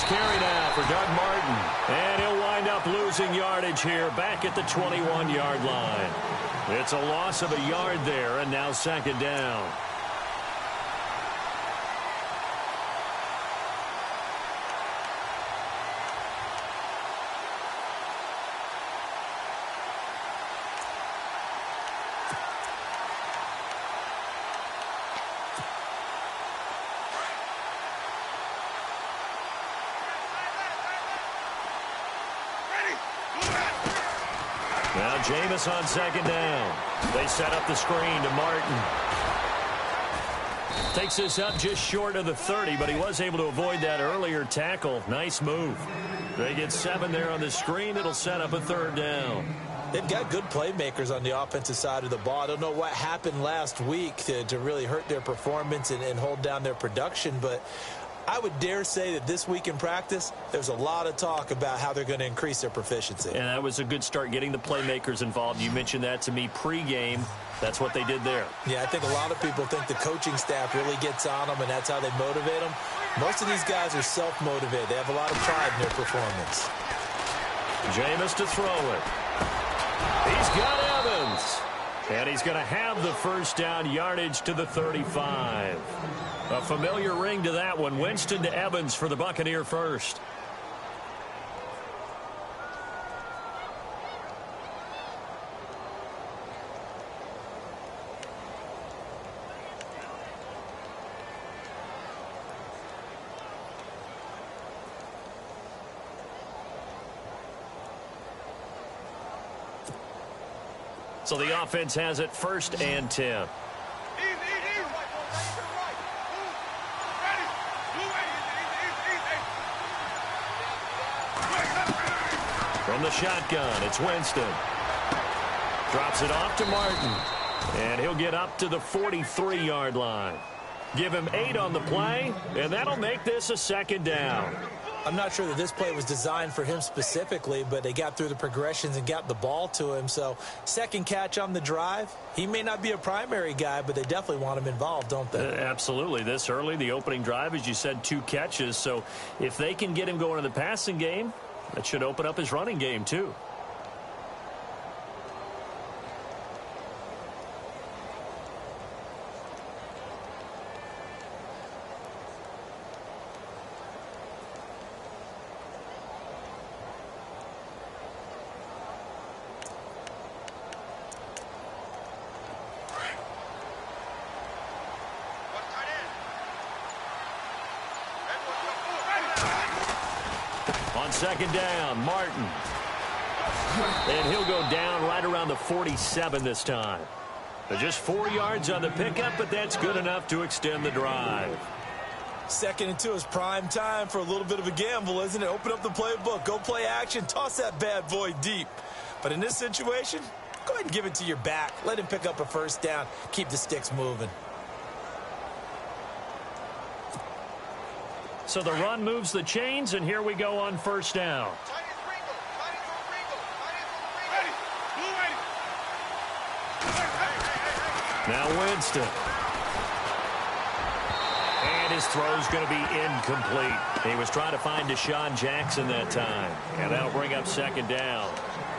first carry now for Doug Martin. And he'll wind up losing yardage here back at the 21-yard line. It's a loss of a yard there, and now second down. Now Jameis on second down. They set up the screen to Martin. Takes this up just short of the 30, but he was able to avoid that earlier tackle. Nice move. They get 7 there on the screen. It'll set up a third down. They've got good playmakers on the offensive side of the ball. I don't know what happened last week to really hurt their performance and hold down their production, but I would dare say that this week in practice, there's a lot of talk about how they're going to increase their proficiency. And that was a good start, getting the playmakers involved. You mentioned that to me pregame. That's what they did there. Yeah, I think a lot of people think the coaching staff really gets on them, and that's how they motivate them. Most of these guys are self-motivated. They have a lot of pride in their performance. Jameis to throw it. He's got Evans. And he's going to have the first down, yardage to the 35. A familiar ring to that one. Winston to Evans for the Buccaneer first. So the offense has it 1st and 10. From the shotgun, it's Winston. Drops it off to Martin. And he'll get up to the 43-yard line. Give him 8 on the play, and that'll make this a second down. I'm not sure that this play was designed for him specifically, but they got through the progressions and got the ball to him. So second catch on the drive. He may not be a primary guy, but they definitely want him involved, don't they? Absolutely. This early, the opening drive, as you said, 2 catches. So if they can get him going in the passing game, that should open up his running game too. Second down, Martin. And he'll go down right around the 47 this time. Just 4 yards on the pickup, but that's good enough to extend the drive. 2nd and 2 is prime time for a little bit of a gamble, isn't it? Open up the playbook, go play action, toss that bad boy deep. But in this situation, go ahead and give it to your back. Let him pick up a first down. Keep the sticks moving. So the run moves the chains, and here we go on first down. Now Winston. And his throw's going to be incomplete. He was trying to find Deshaun Jackson that time. And that'll bring up second down.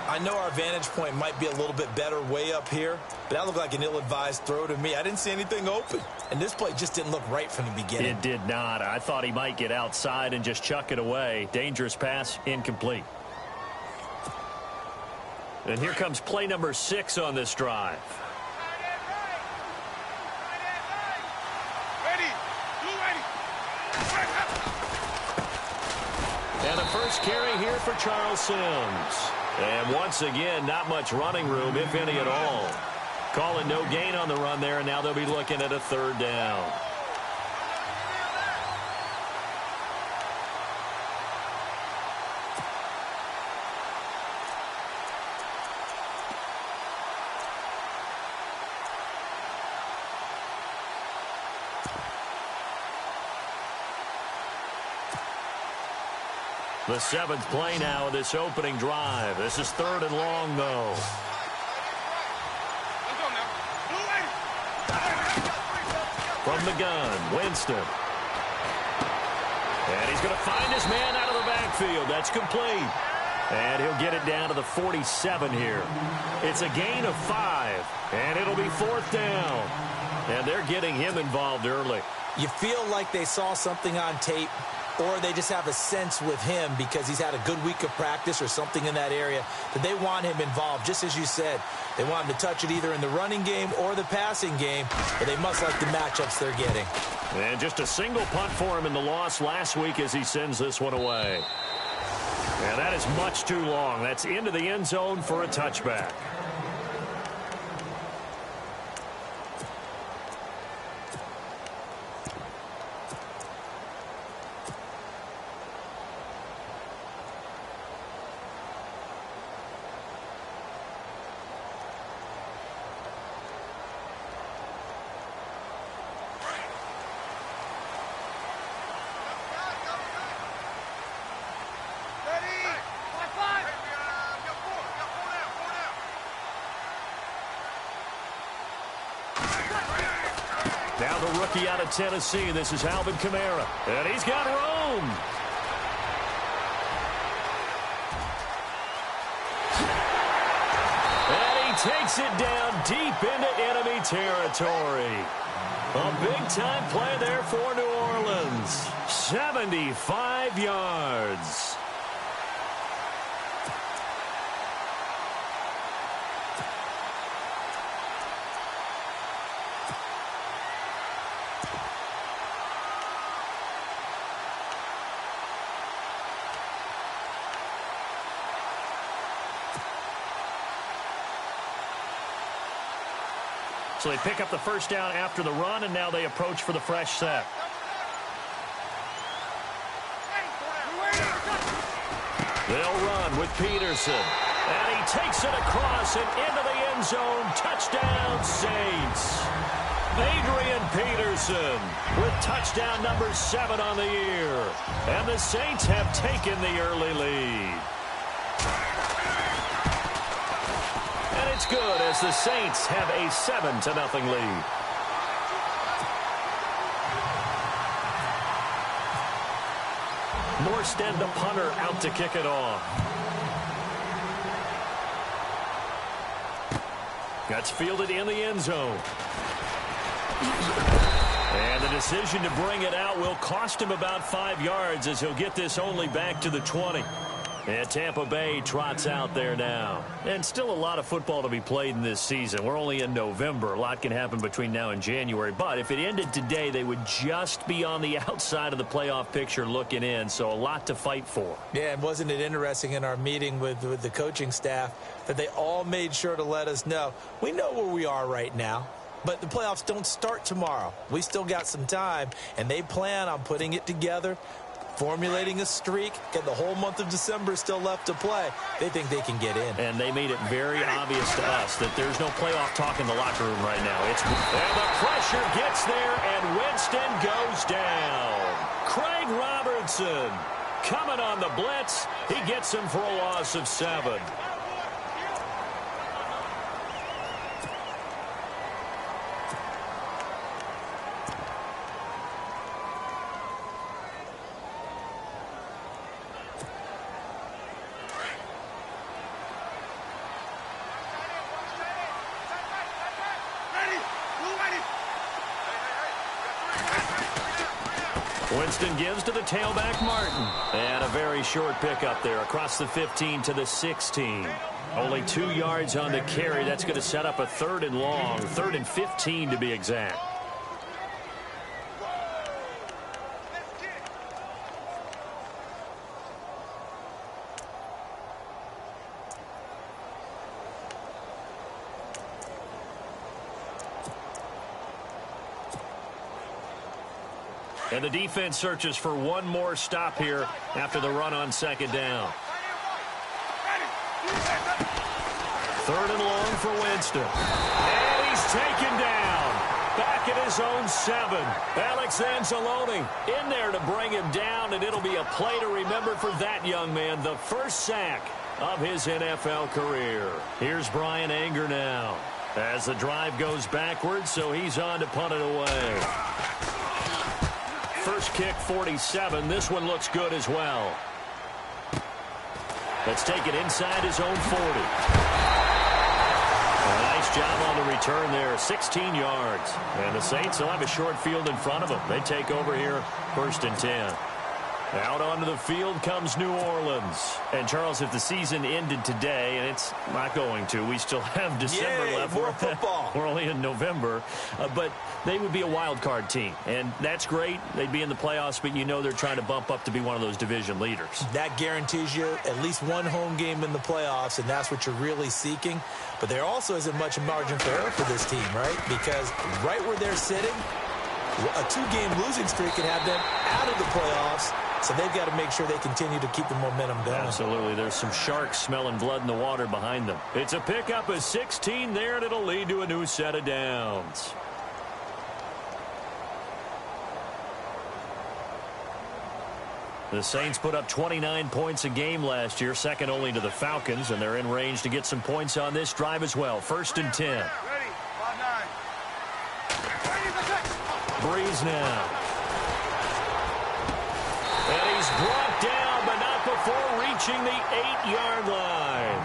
I know our vantage point might be a little bit better way up here, but that looked like an ill-advised throw to me. I didn't see anything open, and this play just didn't look right from the beginning. It did not. I thought he might get outside and just chuck it away. Dangerous pass, incomplete. And here comes play number 6 on this drive. And the first carry here for Charles Sims. And once again, not much running room, if any at all. Calling no gain on the run there, and now they'll be looking at a third down. The 7th play now of this opening drive. This is 3rd and long, though. From the gun, Winston. And he's going to find his man out of the backfield. That's complete. And he'll get it down to the 47 here. It's a gain of 5, and it'll be 4th down. And they're getting him involved early. You feel like they saw something on tape, or they just have a sense with him because he's had a good week of practice or something in that area that they want him involved. Just as you said, they want him to touch it either in the running game or the passing game, but they must like the matchups they're getting. And just a single punt for him in the loss last week as he sends this one away. And that is much too long. That's into the end zone for a touchback. Now the rookie out of Tennessee. This is Alvin Kamara. And he's got room. And he takes it down deep into enemy territory. A big-time play there for New Orleans. 75 yards. So they pick up the first down after the run, and now they approach for the fresh set. They'll run with Peterson. And he takes it across and into the end zone. Touchdown, Saints. Adrian Peterson with touchdown number 7 on the year. And the Saints have taken the early lead. And it's good as the Saints have a 7-0 lead. Morstead, the punter, out to kick it off. That's fielded in the end zone. And the decision to bring it out will cost him about 5 yards as he'll get this only back to the 20. And Tampa Bay trots out there now. And still a lot of football to be played in this season. We're only in November. A lot can happen between now and January. But if it ended today, they would just be on the outside of the playoff picture looking in. So a lot to fight for. Yeah, and wasn't it interesting in our meeting with the coaching staff that they all made sure to let us know, we know where we are right now. But the playoffs don't start tomorrow. We still got some time, and they plan on putting it together, formulating a streak, and the whole month of December is still left to play. They think they can get in. And they made it very obvious to us that there's no playoff talk in the locker room right now. And the pressure gets there, and Winston goes down. Craig Robertson coming on the blitz. He gets him for a loss of 7. Winston gives to the tailback, Martin. And a very short pickup there across the 15 to the 16. Only 2 yards on the carry. That's going to set up a 3rd and long, 3rd and 15 to be exact. And the defense searches for one more stop here after the run on 2nd down. 3rd and long for Winston. And he's taken down. Back at his own 7. Alex Anzalone in there to bring him down, and it'll be a play to remember for that young man. The first sack of his NFL career. Here's Brian Anger now as the drive goes backwards, so he's on to punt it away. first kick 47. This one looks good as well. Let's take it inside his own 40. A nice job on the return there, 16 yards. And the Saints will have a short field in front of them. They take over here, 1st and 10. Out onto the field comes New Orleans. And, Charles, if the season ended today, and it's not going to, we still have December left. More football. We're only in November. But they would be a wild card team. And that's great. They'd be in the playoffs, but you know they're trying to bump up to be one of those division leaders. That guarantees you at least one home game in the playoffs, and that's what you're really seeking. But there also isn't much margin for error for this team, right? Because right where they're sitting, a 2-game losing streak can have them out of the playoffs. So they've got to make sure they continue to keep the momentum going. Absolutely. There's some sharks smelling blood in the water behind them. It's a pickup of 16 there, and it'll lead to a new set of downs. The Saints put up 29 points a game last year, second only to the Falcons, and they're in range to get some points on this drive as well. 1st and 10. Breeze now. And he's brought down, but not before reaching the 8-yard line.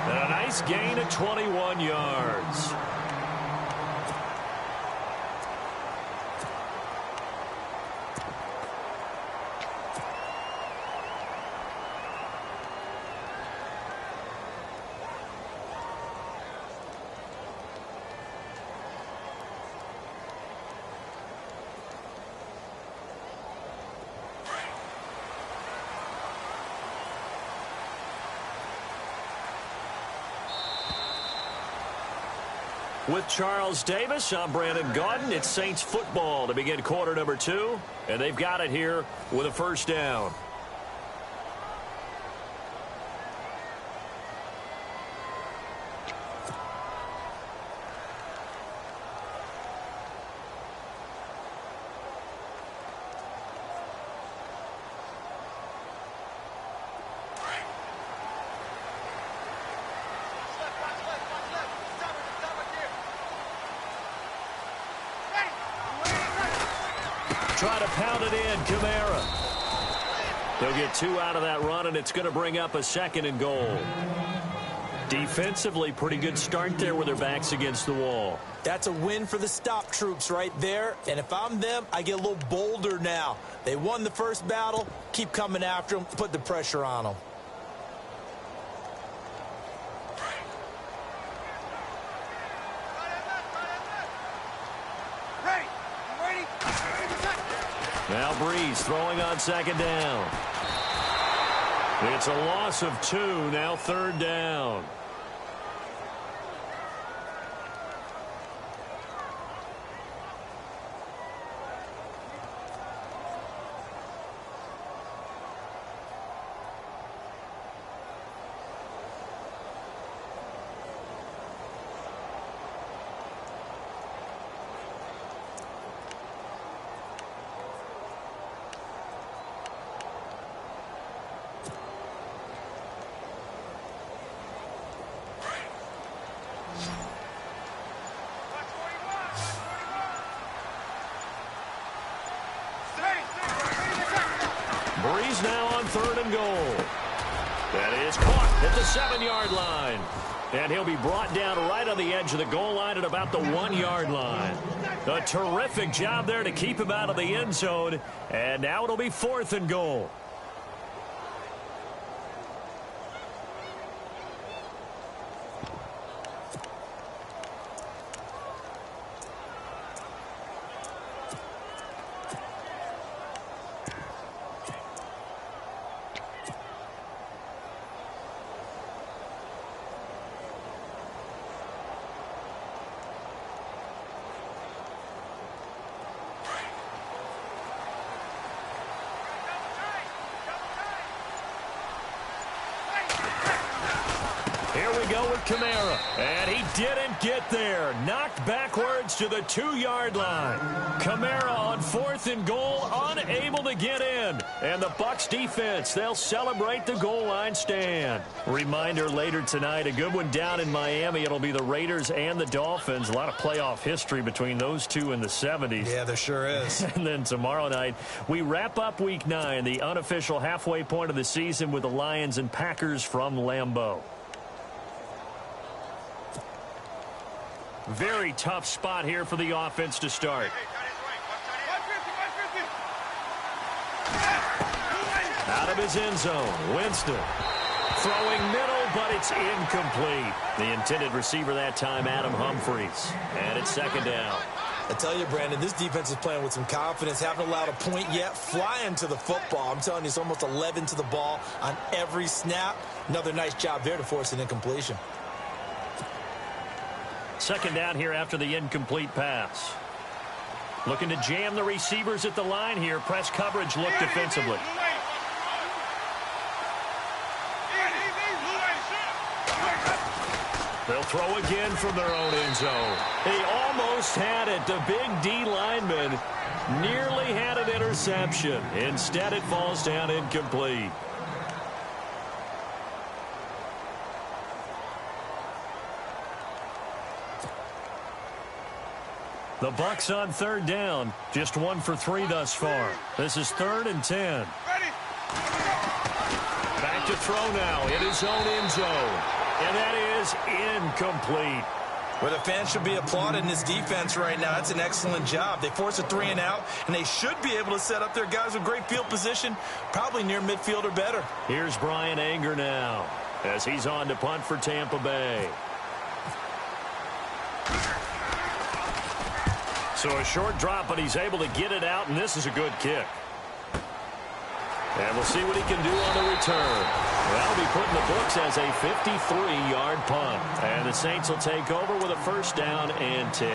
And a nice gain of 21 yards. With Charles Davis, I'm Brandon Gaudin. It's Saints football to begin quarter number 2, and they've got it here with a 1st down. Try to pound it in, Kamara. They'll get 2 out of that run, and it's going to bring up a 2nd and goal. Defensively, pretty good start there with their backs against the wall. That's a win for the stop troops right there. And if I'm them, I get a little bolder now. They won the first battle. Keep coming after them. Put the pressure on them. Now Breeze throwing on 2nd down. It's a loss of 2, now 3rd down. Breeze now on 3rd and goal. That is caught at the 7-yard line. And he'll be brought down right on the edge of the goal line at about the 1-yard line. A terrific job there to keep him out of the end zone. And now it'll be 4th and goal. Here we go with Kamara. And he didn't get there. Knocked backwards to the 2-yard line. Kamara on 4th and goal, unable to get in. And the Bucs defense, they'll celebrate the goal line stand. Reminder later tonight, a good one down in Miami. It'll be the Raiders and the Dolphins. A lot of playoff history between those two in the 70s. Yeah, there sure is. And then tomorrow night, we wrap up Week 9, the unofficial halfway point of the season with the Lions and Packers from Lambeau. Very tough spot here for the offense to start. Out of his end zone, Winston. Throwing middle, but it's incomplete. The intended receiver that time, Adam Humphries. And it's 2nd down. I tell you, Brandon, this defense is playing with some confidence. Haven't allowed a point yet. Flying to the football. I'm telling you, it's almost 11 to the ball on every snap. Another nice job there to force an incompletion. 2nd down here after the incomplete pass. Looking to jam the receivers at the line here. Press coverage look defensively. They'll throw again from their own end zone. He almost had it. The big D lineman nearly had an interception. Instead, it falls down incomplete. The Bucs on 3rd down. Just 1 for 3 thus far. This is 3rd and 10. Back to throw now in his own end zone. And that is incomplete. Well, the fans should be applauding this defense right now. That's an excellent job. They force a 3 and out, and they should be able to set up their guys with great field position, probably near midfield or better. Here's Brian Anger now as he's on to punt for Tampa Bay. So a short drop, but he's able to get it out, and this is a good kick. And we'll see what he can do on the return. That'll be put in the books as a 53-yard punt. And the Saints will take over with a 1st down and 10.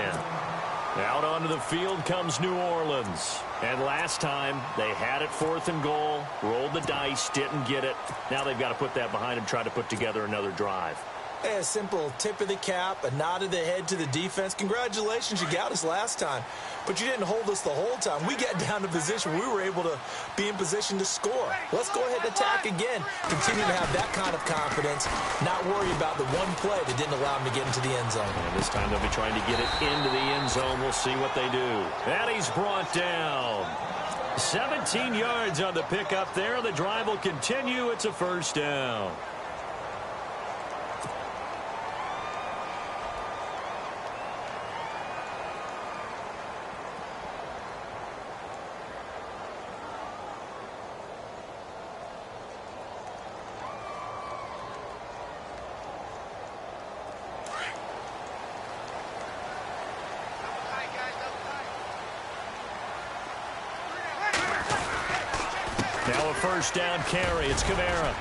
Out onto the field comes New Orleans. And last time, they had it 4th and goal, rolled the dice, didn't get it. Now they've got to put that behind them, try to put together another drive. Hey, a simple tip of the cap, a nod of the head to the defense. Congratulations, you got us last time. But you didn't hold us the whole time. We got down to position where we were able to be in position to score. Let's go ahead and attack again. Continue to have that kind of confidence, not worry about the one play that didn't allow them to get into the end zone. And this time they'll be trying to get it into the end zone. We'll see what they do. And he's brought down. 17 yards on the pickup there. The drive will continue. It's a 1st down. Now a 1st down carry. It's Kamara.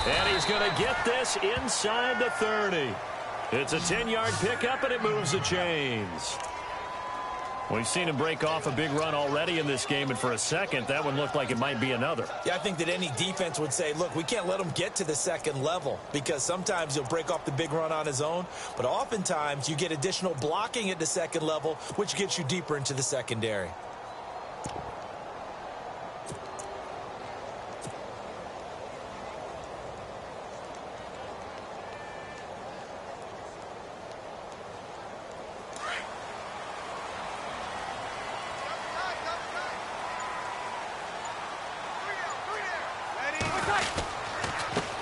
And he's going to get this inside the 30. It's a 10-yard pickup, and it moves the chains. We've seen him break off a big run already in this game, and for a second, that one looked like it might be another. Yeah, I think that any defense would say, look, we can't let him get to the 2nd level, because sometimes he'll break off the big run on his own, but oftentimes you get additional blocking at the 2nd level, which gets you deeper into the secondary.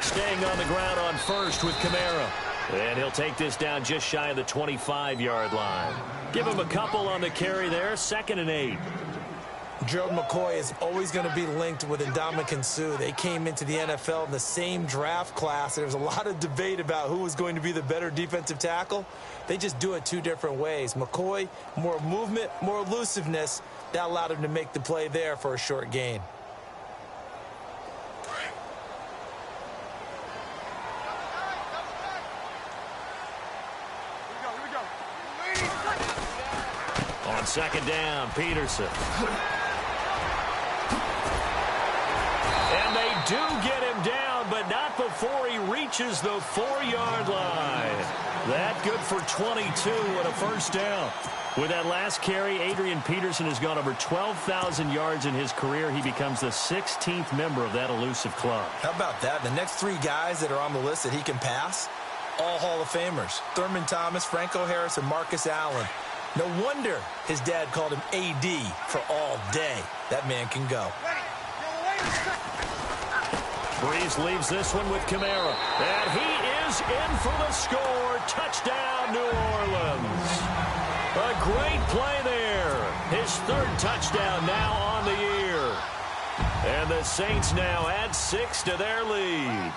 Staying on the ground on 1st with Kamara. And he'll take this down just shy of the 25-yard line. Give him a couple on the carry there. 2nd and 8. Gerald McCoy is always going to be linked with Ndamukong Suh. They came into the NFL in the same draft class. There was a lot of debate about who was going to be the better defensive tackle. They just do it 2 different ways. McCoy, more movement, more elusiveness. That allowed him to make the play there for a short gain. On 2nd down, Peterson. And they do get him down, but but not before he reaches the 4-yard line. That good for 22 and a first down. With that last carry, Adrian Peterson has gone over 12,000 yards in his career. He becomes the 16th member of that elusive club. How about that? The next 3 guys that are on the list that he can pass, all Hall of Famers. Thurman Thomas, Franco Harris, and Marcus Allen. No wonder his dad called him AD for all day. That man can go. Breeze leaves this one with Kamara. And he is in for the score. Touchdown, New Orleans. A great play there. His 3rd touchdown now on the year. And the Saints now add 6 to their lead.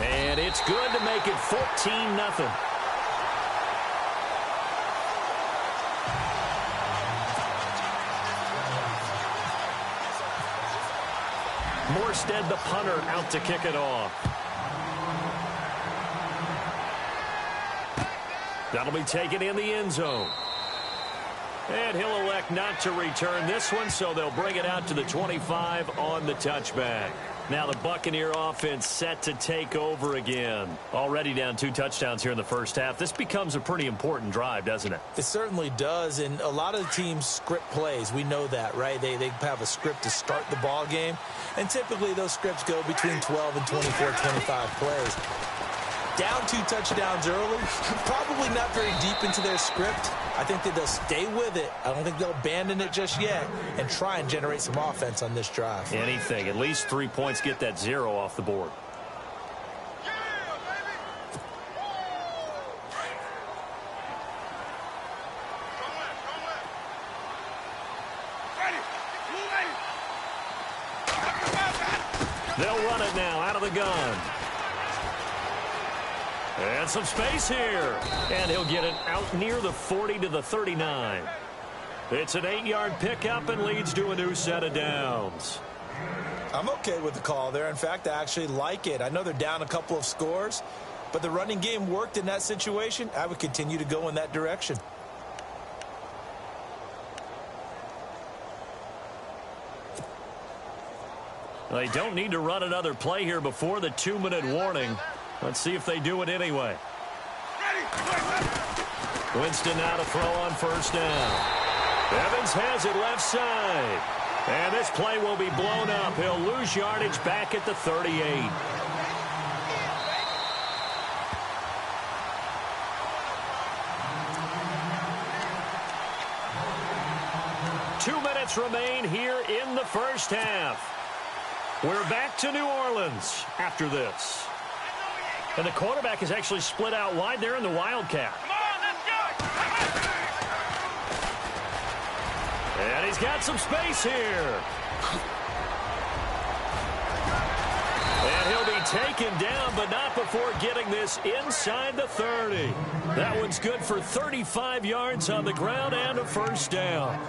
And it's good to make it 14-0. Morstead, the punter, out to kick it off. That'll be taken in the end zone. And he'll elect not to return this one, so they'll bring it out to the 25 on the touchback. Now the Buccaneer offense set to take over again. Already down 2 touchdowns here in the first half. This becomes a pretty important drive, doesn't it? It certainly does, and a lot of the teams script plays. We know that, right? They have a script to start the ball game, and typically those scripts go between 12 and 24, 25 plays. Down 2 touchdowns early, probably not very deep into their script. I think that they'll stay with it. I don't think they'll abandon it just yet and try and generate some offense on this drive. Anything. At least 3 points, get that 0 off the board. They'll run it now out of the gun. And some space here. And he'll get it out near the 40 to the 39. It's an 8-yard pickup and leads to a new set of downs. I'm okay with the call there. In fact, I actually like it. I know they're down a couple of scores, but the running game worked in that situation. I would continue to go in that direction. They don't need to run another play here before the 2-minute warning. Let's see if they do it anyway. Winston now to throw on first down. Evans has it left side. And this play will be blown up. He'll lose yardage back at the 38. Two minutes remain here in the first half. We're back to New Orleans after this. And the quarterback is actually split out wide there in the Wildcat. Come on, let's go! And he's got some space here. And he'll be taken down, but not before getting this inside the 30. That one's good for 35 yards on the ground and a first down.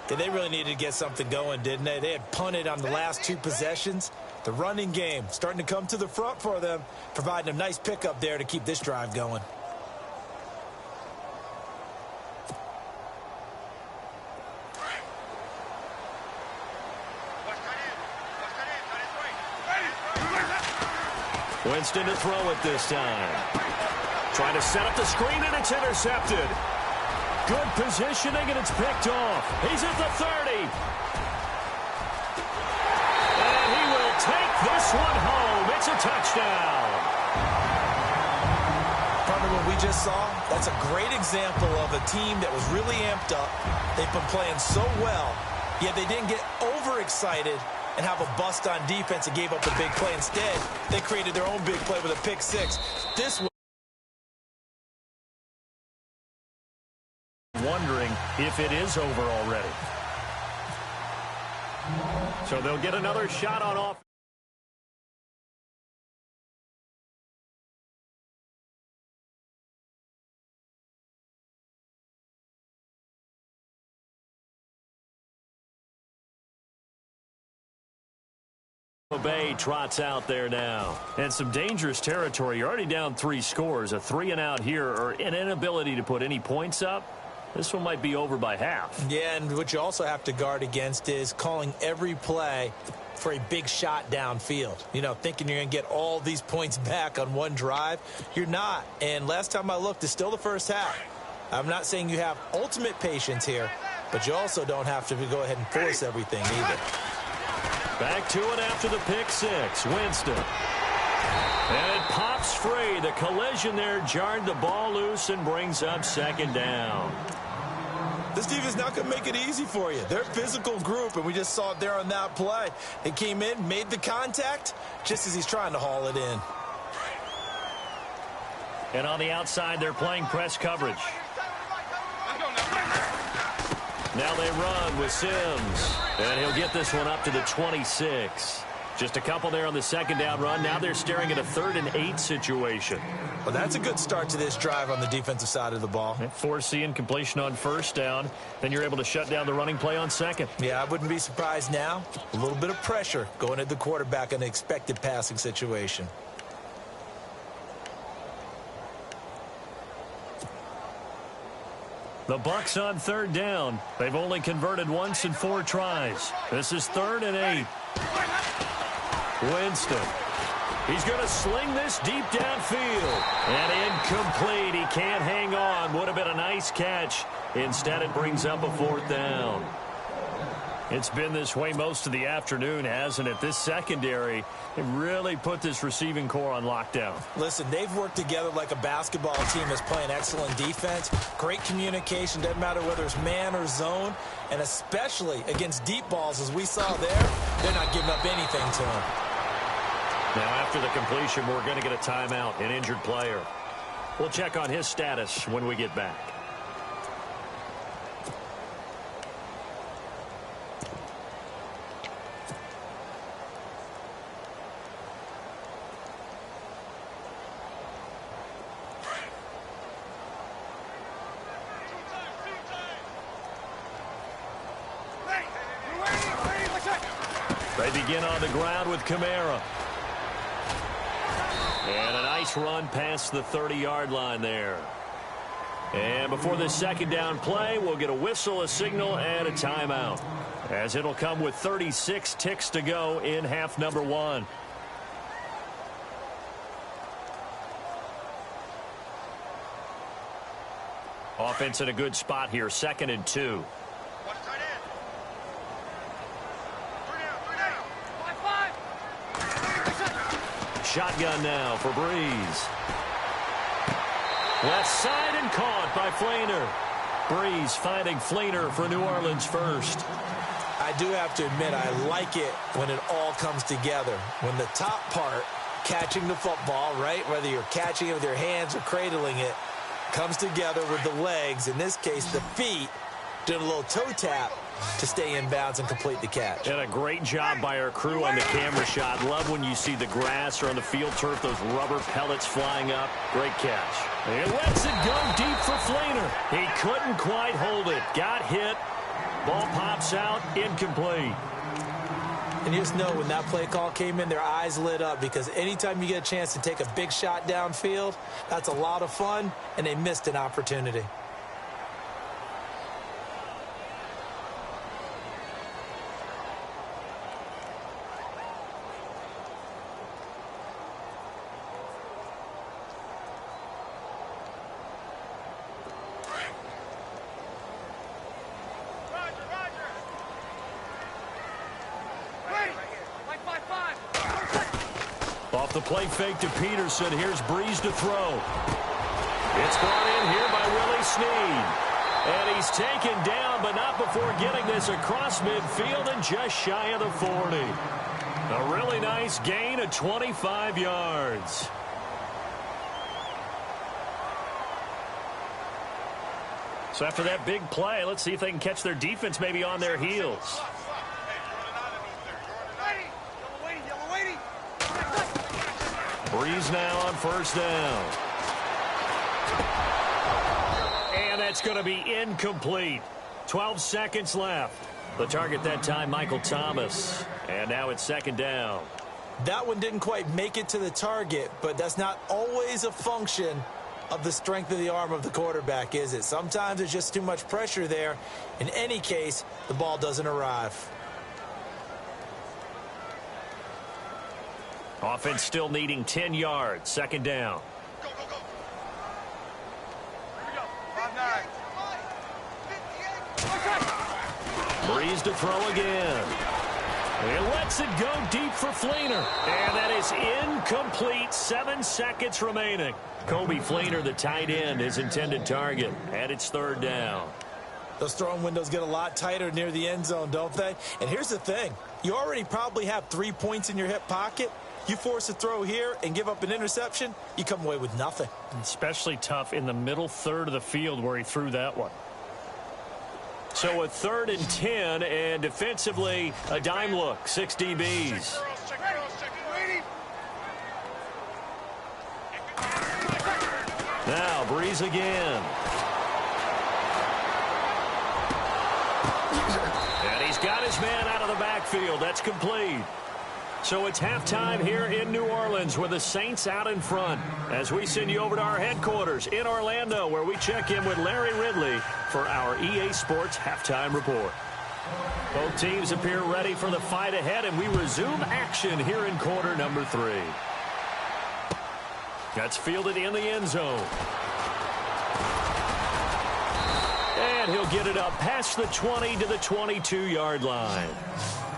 Yeah, they really needed to get something going, didn't they? They had punted on the last 2 possessions. The running game starting to come to the front for them, providing a nice pickup there to keep this drive going. Winston to throw it this time. Trying to set up the screen, and it's intercepted. Good positioning, and it's picked off. He's at the 30. And he will take this one home. It's a touchdown. Partner, what we just saw, that's a great example of a team that was really amped up. They've been playing so well, yet they didn't get overexcited and have a bust on defense and gave up a big play. Instead, they created their own big play with a pick six. This was wondering if it is over already. So they'll get another shot on off. Bay trots out there now. And some dangerous territory. You're already down 3 scores. A 3-and-out here, or an inability to put any points up. This one might be over by half. Yeah, and what you also have to guard against is calling every play for a big shot downfield. You know, thinking you're going to get all these points back on one drive. You're not. And last time I looked, it's still the first half. I'm not saying you have ultimate patience here, but you also don't have to go ahead and force everything either. Back to it after the pick six. Winston. And it pops free. The collision there jarred the ball loose and brings up second down. This defense not going to make it easy for you. They're a physical group, and we just saw it there on that play. They came in, made the contact, just as he's trying to haul it in. And on the outside, they're playing press coverage. Now they run with Sims. And he'll get this one up to the 26. Just a couple there on the second down run. Now they're staring at a 3rd and 8 situation. Well, that's a good start to this drive on the defensive side of the ball. Forcing incompletion on first down. Then you're able to shut down the running play on second. Yeah, I wouldn't be surprised now. A little bit of pressure going at the quarterback in an expected passing situation. The Bucs on 3rd down. They've only converted once in 4 tries. This is 3rd and 8. Winston. He's going to sling this deep downfield. And incomplete. He can't hang on. Would have been a nice catch. Instead, it brings up a 4th down. It's been this way most of the afternoon, hasn't it? This secondary, it really put this receiving core on lockdown. Listen, they've worked together like a basketball team that's playing excellent defense. Great communication, doesn't matter whether it's man or zone. And especially against deep balls, as we saw there, they're not giving up anything to them. Now, after the completion, we're going to get a timeout, an injured player. We'll check on his status when we get back. They begin on the ground with Kamara. And a nice run past the 30-yard line there. And before this second down play, we'll get a whistle, a signal, and a timeout, as it'll come with 36 ticks to go in half number 1. Offense in a good spot here, 2nd and 2. Shotgun now for Breeze. Left side and caught by Fleener. Breeze finding Fleener for New Orleans first. I do have to admit, I like it when it all comes together. When the top part, catching the football, right, whether you're catching it with your hands or cradling it, comes together with the legs, in this case the feet, doing a little toe tap to stay in bounds and complete the catch. And a great job by our crew on the camera shot. Love when you see the grass or on the field turf, those rubber pellets flying up. Great catch. He lets it go deep for Fleener. He couldn't quite hold it. Got hit. Ball pops out. Incomplete. And you just know when that play call came in, their eyes lit up, because anytime you get a chance to take a big shot downfield, that's a lot of fun, and they missed an opportunity. Off the play fake to Peterson. Here's Breeze to throw. It's brought in here by Willie Snead. And he's taken down, but not before getting this across midfield and just shy of the 40. A really nice gain of 25 yards. So after that big play, let's see if they can catch their defense maybe on their heels. Breeze now on first down. And that's going to be incomplete. 12 seconds left. The target that time, Michael Thomas. And now it's second down. That one didn't quite make it to the target, but that's not always a function of the strength of the arm of the quarterback, is it? Sometimes there's just too much pressure there. In any case, the ball doesn't arrive. Offense still needing 10 yards. Second down. Go, go, go. Here we go. 5-9. Breeze to throw again. And lets it go deep for Fleener. And that is incomplete. 7 seconds remaining. Kobe Fleener, the tight end, his intended target. And it's third down. Those throwing windows get a lot tighter near the end zone, don't they? And here's the thing. You already probably have 3 points in your hip pocket. You force a throw here and give up an interception, you come away with nothing. Especially tough in the middle third of the field where he threw that one. So a 3rd and 10, and defensively, a dime look. 6 DBs. Now, Breeze again. And he's got his man out of the backfield. That's complete. So it's halftime here in New Orleans with the Saints out in front as we send you over to our headquarters in Orlando where we check in with Larry Ridley for our EA Sports Halftime Report. Both teams appear ready for the fight ahead, and we resume action here in quarter number 3. That's fielded in the end zone. And he'll get it up past the 20 to the 22-yard line.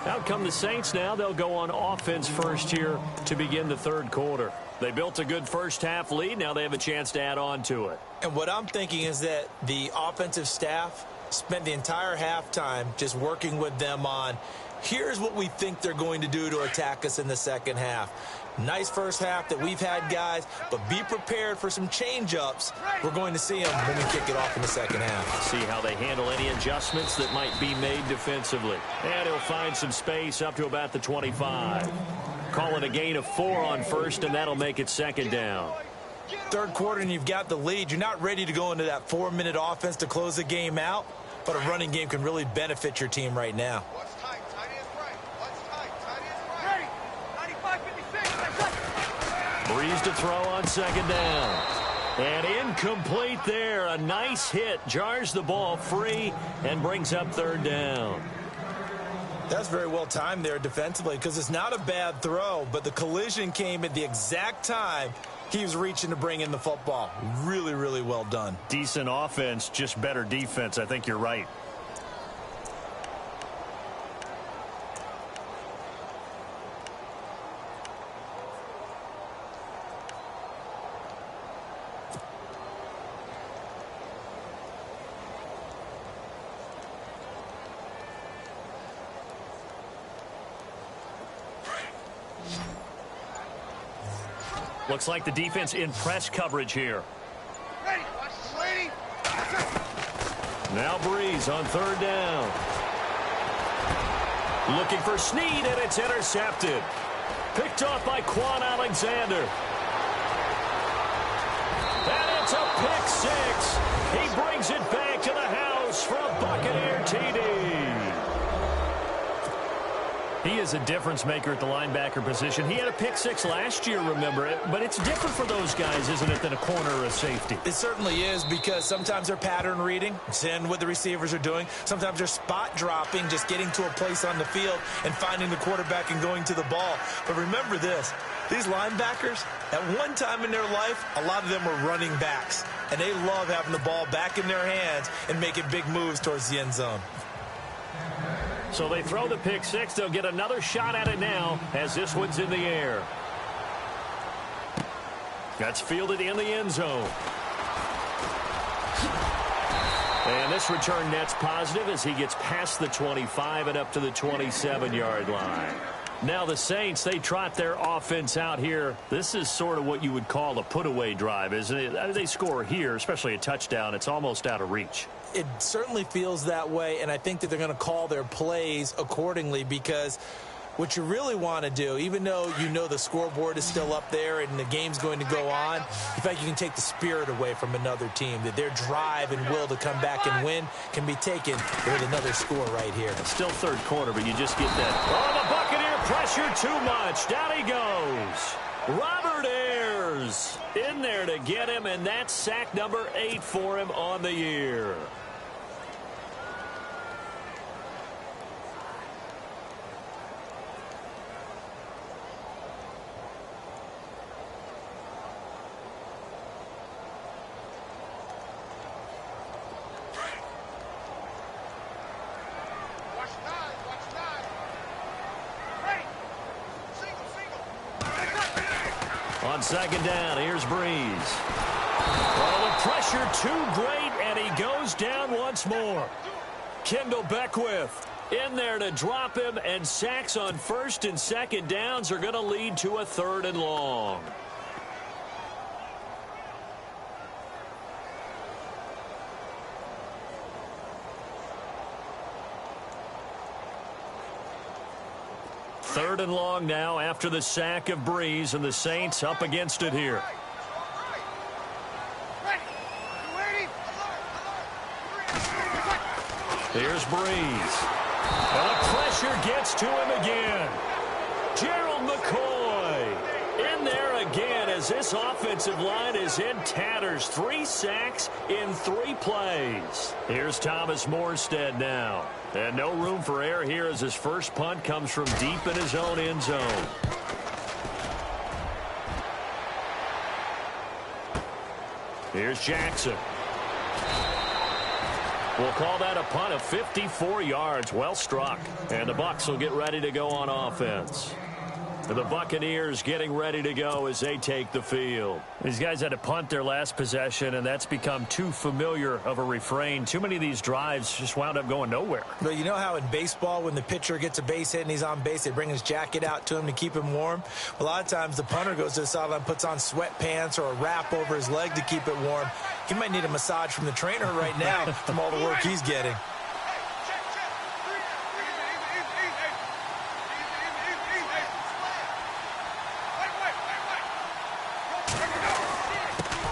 Out come the Saints now. They'll go on offense first here to begin the third quarter. They built a good first-half lead. Now they have a chance to add on to it. And what I'm thinking is that the offensive staff spent the entire halftime just working with them on, here's what we think they're going to do to attack us in the second half. Nice first half that we've had, guys, but be prepared for some change-ups. We're going to see them when we kick it off in the second half. See how they handle any adjustments that might be made defensively. And he'll find some space up to about the 25. Call it a gain of 4 on first, and that'll make it second down. Third quarter, and you've got the lead. You're not ready to go into that 4-minute offense to close the game out, but a running game can really benefit your team right now. Breeze to throw on second down. And incomplete there. A nice hit. Jars the ball free and brings up third down. That's very well timed there defensively because it's not a bad throw, but the collision came at the exact time he was reaching to bring in the football. Really, really well done. Decent offense, just better defense. I think you're right. Looks like the defense in press coverage here. Now Breeze on third down. Looking for Snead, and it's intercepted. Picked off by Quan Alexander. And it's a pick six. He brings it back to the house for a Buccaneer TD. He is a difference maker at the linebacker position. He had a pick six last year, remember it, but it's different for those guys, isn't it, than a corner or a safety? It certainly is because sometimes they're pattern reading, seeing what the receivers are doing. Sometimes they're spot dropping, just getting to a place on the field and finding the quarterback and going to the ball. But remember this, these linebackers, at one time in their life, a lot of them were running backs, and they love having the ball back in their hands and making big moves towards the end zone. So they throw the pick six. They'll get another shot at it now as this one's in the air. That's fielded in the end zone. And this return net's positive as he gets past the 25 and up to the 27-yard line. Now the Saints, they trot their offense out here. This is sort of what you would call a put-away drive, isn't it? They score here, especially a touchdown. It's almost out of reach. It certainly feels that way, and I think that they're going to call their plays accordingly because what you really want to do, even though you know the scoreboard is still up there and the game's going to go on, in fact, you can take the spirit away from another team, that their drive and will to come back and win can be taken with another score right here. Still third quarter, but you just get that. Oh, the Buccaneer pressure too much. Down he goes. Robert Ayers in there to get him, and that's sack number 8 for him on the year. On second down, here's Breeze. Well, the pressure too great, and he goes down once more. Kendall Beckwith in there to drop him, and sacks on first and second downs are going to lead to a 3rd and long. Third and long now after the sack of Breeze, and the Saints up against it here. Here's Breeze. And the pressure gets to him again. Gerald McCoy in there again as this offensive line is in tatters. 3 sacks in 3 plays. Here's Thomas Morstead now. And no room for error here as his first punt comes from deep in his own end zone. Here's Jackson. We'll call that a punt of 54 yards. Well struck. And the Bucs will get ready to go on offense. The Buccaneers getting ready to go as they take the field. These guys had to punt their last possession, and that's become too familiar of a refrain. Too many of these drives just wound up going nowhere. Well, you know how in baseball when the pitcher gets a base hit and he's on base, they bring his jacket out to him to keep him warm? A lot of times the punter goes to the sideline, puts on sweatpants or a wrap over his leg to keep it warm. He might need a massage from the trainer right now from all the work he's getting.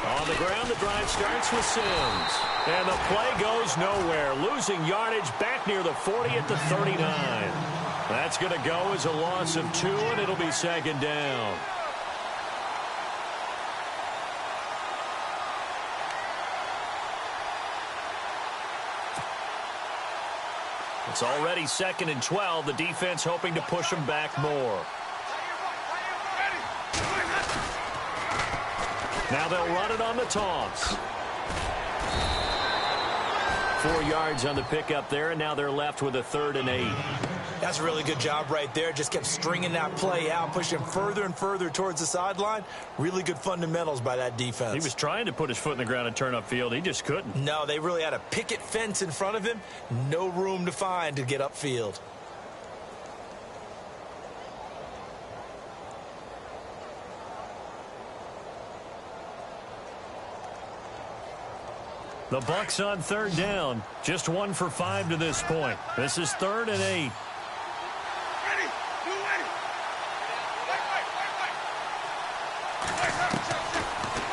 On the ground, the drive starts with Sims. And the play goes nowhere. Losing yardage back near the 40 at the 39. That's going to go as a loss of 2, and it'll be second down. It's already 2nd and 12. The defense hoping to push them back more. Now they'll run it on the toss. 4 yards on the pickup there, and now they're left with a 3rd and 8. That's a really good job right there. Just kept stringing that play out, pushing further and further towards the sideline. Really good fundamentals by that defense. He was trying to put his foot in the ground and turn upfield. He just couldn't. No, they really had a picket fence in front of him. No room to find to get upfield. The Bucs on 3rd down. Just 1 for 5 to this point. This is 3rd and 8.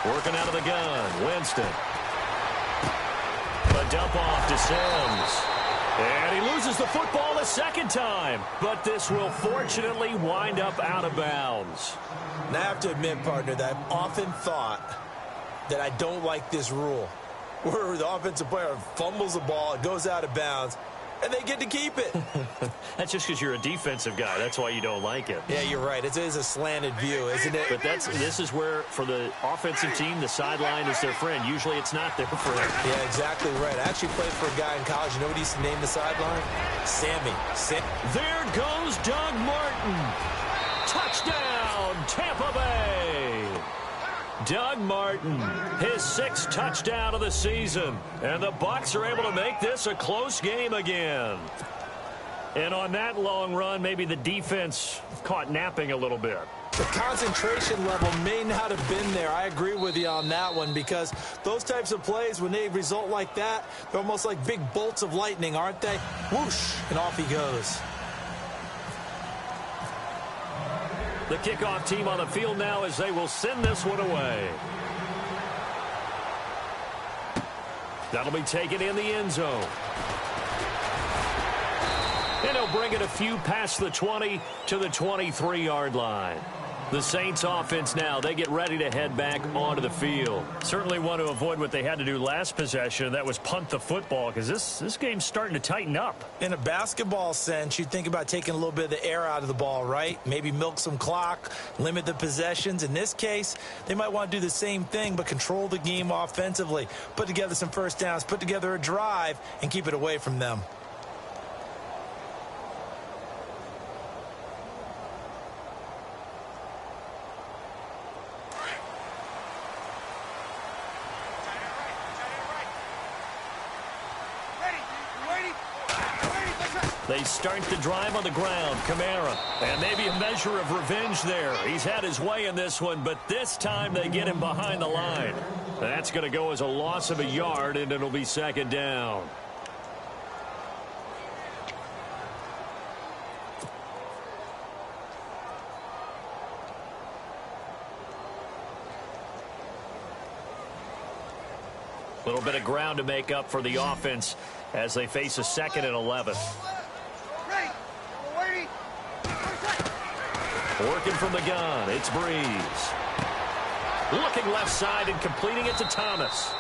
Working out of the gun, Winston. A dump off to Sims. And he loses the football a second time. But this will fortunately wind up out of bounds. Now I have to admit, partner, that I've often thought that I don't like this rule, where the offensive player fumbles the ball, it goes out of bounds, and they get to keep it. That's just because you're a defensive guy. That's why you don't like it. Yeah, you're right. It is a slanted view, isn't it? But this is where, for the offensive team, the sideline is their friend. Usually it's not their friend. Yeah, exactly right. I actually played for a guy in college. You know what he used to name the sideline? Sammy. There goes Doug Martin. Touchdown, Tampa Bay. Doug Martin, his 6th touchdown of the season. And the Bucs are able to make this a close game again. And on that long run, maybe the defense caught napping a little bit. The concentration level may not have been there. I agree with you on that one, because those types of plays, when they result like that, they're almost like big bolts of lightning, aren't they? Whoosh, and off he goes. The kickoff team on the field now as they will send this one away. That'll be taken in the end zone. And he'll bring it a few past the 20 to the 23-yard line. The Saints offense now, they get ready to head back onto the field. Certainly want to avoid what they had to do last possession. That was punt the football, because this game's starting to tighten up. In a basketball sense, you think about taking a little bit of the air out of the ball, right? Maybe milk some clock, limit the possessions. In this case, they might want to do the same thing, but control the game offensively. Put together some first downs, put together a drive, and keep it away from them. They start the drive on the ground. Kamara. And maybe a measure of revenge there. He's had his way in this one, but this time they get him behind the line. That's going to go as a loss of a yard, and it'll be second down. A little bit of ground to make up for the offense as they face a 2nd and 11. Working from the gun, it's Breeze. Looking left side and completing it to Thomas.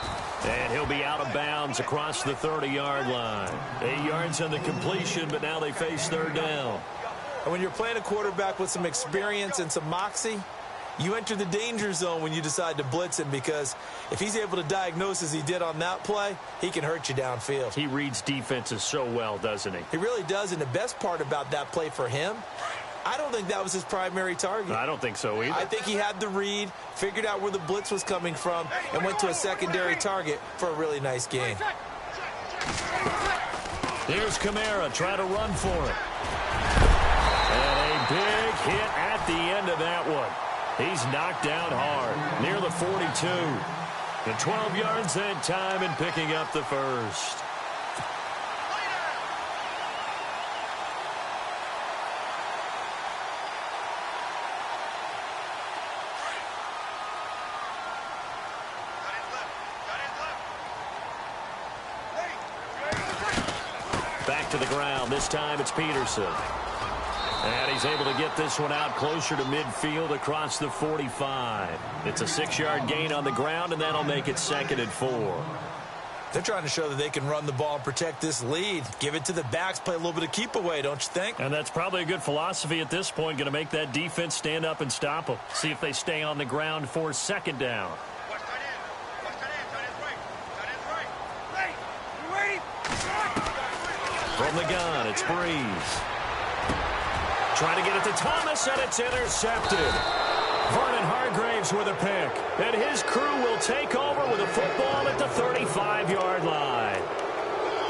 And he'll be out of bounds across the 30-yard line. 8 yards on the completion, but now they face third down. And when you're playing a quarterback with some experience and some moxie, you enter the danger zone when you decide to blitz him, because if he's able to diagnose as he did on that play, he can hurt you downfield. He reads defenses so well, doesn't he? He really does, and the best part about that play for him, I don't think that was his primary target. I don't think so either. I think he had the read, figured out where the blitz was coming from, and went to a secondary target for a really nice gain. Here's Kamara, try to run for it. And a big hit at the end of that one. He's knocked down hard, near the 42. The 12 yards that time and picking up the first. Back to the ground. This time it's Peterson. And he's able to get this one out closer to midfield across the 45. It's a 6-yard gain on the ground, and that'll make it 2nd and 4. They're trying to show that they can run the ball and protect this lead. Give it to the backs, play a little bit of keep away, don't you think? And that's probably a good philosophy at this point. Going to make that defense stand up and stop them. See if they stay on the ground for 2nd down. From the gun, it's Breeze. Trying to get it to Thomas, and it's intercepted. Vernon Hargraves with a pick. And his crew will take over with a football at the 35-yard line.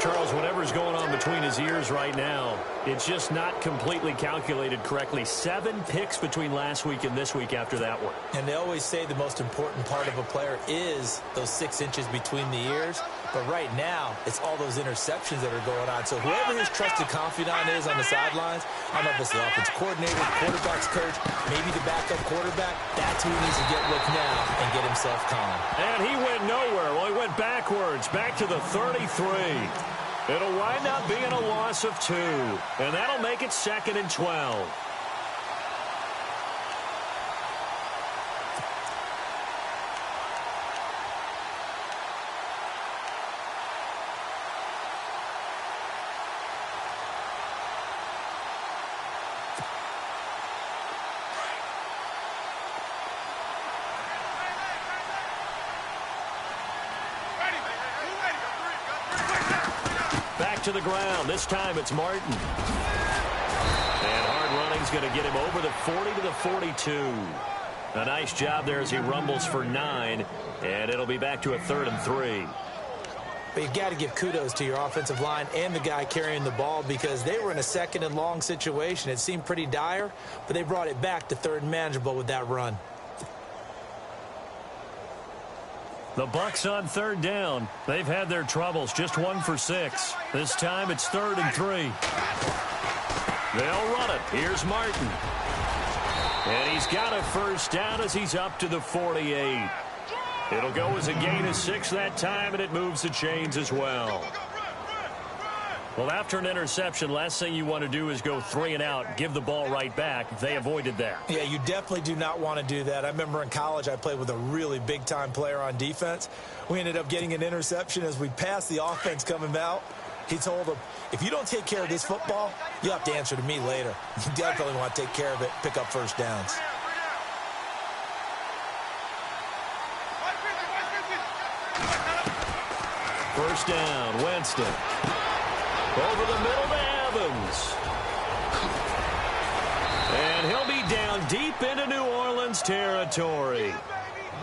Charles, whatever's going on between his ears right now, it's just not completely calculated correctly. 7 picks between last week and this week after that one. And they always say the most important part of a player is those 6 inches between the ears. But right now, it's all those interceptions that are going on. So whoever his trusted confidant is on the sidelines, I don't know if it's the offensive coordinator, the quarterback's coach, maybe the backup quarterback, that's who he needs to get with now and get himself calm. And he went nowhere. Well, he went backwards, back to the 33. It'll wind up being a loss of 2. And that'll make it 2nd and 12. To the ground. This time it's Martin. And hard running's going to get him over the 40 to the 42. A nice job there as he rumbles for 9. And it'll be back to a 3rd and 3. But you've got to give kudos to your offensive line and the guy carrying the ball, because they were in a 2nd and long situation. It seemed pretty dire, but they brought it back to 3rd and manageable with that run. The Bucs on 3rd down. They've had their troubles. Just 1 for 6. This time it's 3rd and 3. They'll run it. Here's Martin. And he's got a first down as he's up to the 48. It'll go as a gain of 6 that time, and it moves the chains as well. Well, after an interception, last thing you want to do is go 3 and out, give the ball right back. They avoided that. Yeah, you definitely do not want to do that. I remember in college I played with a really big-time player on defense. We ended up getting an interception as we passed the offense coming out. He told him, if you don't take care of this football, you'll have to answer to me later. You definitely want to take care of it, pick up first downs. First down, Winston. Over the middle to Evans. And he'll be down deep into New Orleans territory.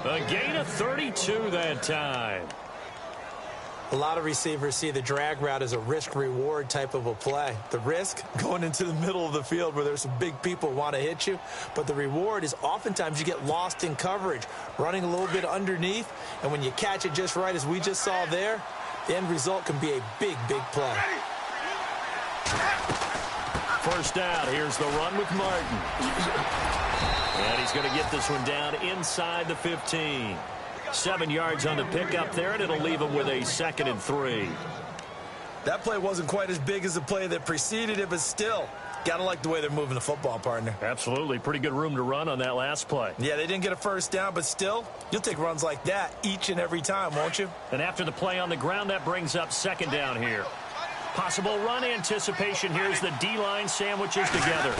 A gain of 32 that time. A lot of receivers see the drag route as a risk-reward type of a play. The risk, going into the middle of the field where there's some big people who want to hit you. But the reward is oftentimes you get lost in coverage, running a little bit underneath. And when you catch it just right, as we just saw there, the end result can be a big, big play. First down. Here's the run with Martin. And he's going to get this one down inside the 15. 7 yards on the pickup there, and it'll leave him with a 2nd and 3. That play wasn't quite as big as the play that preceded it, but still, got to like the way they're moving the football, partner. Absolutely. Pretty good room to run on that last play. Yeah, they didn't get a first down, but still, you'll take runs like that each and every time, won't you? And after the play on the ground, that brings up 2nd down here. Possible run anticipation. Here's the D-line sandwiches together.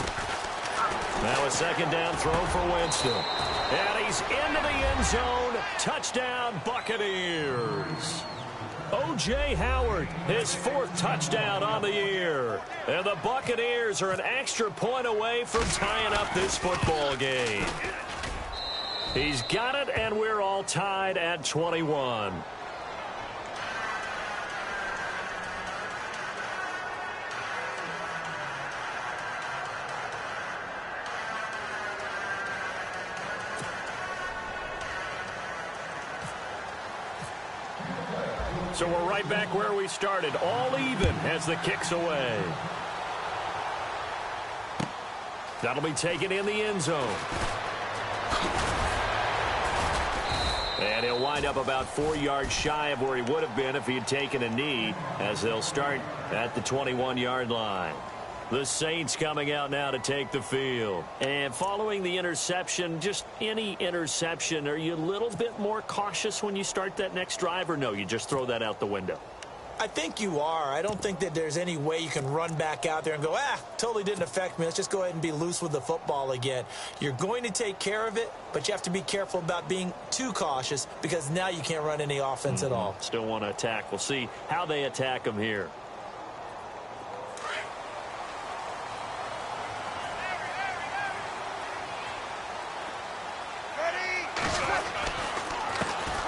Now a 2nd down throw for Winston. And he's into the end zone. Touchdown, Buccaneers. O.J. Howard, his 4th touchdown on the year. And the Buccaneers are an extra point away from tying up this football game. He's got it, and we're all tied at 21. So we're right back where we started, all even as the kick's away. That'll be taken in the end zone. And he'll wind up about 4 yards shy of where he would have been if he had taken a knee, as they'll start at the 21-yard line. The Saints coming out now to take the field. And following the interception, just any interception, are you a little bit more cautious when you start that next drive, or no, you just throw that out the window? I think you are. I don't think that there's any way you can run back out there and go, totally didn't affect me. Let's just go ahead and be loose with the football again. You're going to take care of it, but you have to be careful about being too cautious because now you can't run any offense at all. Still want to attack. We'll see how they attack them here.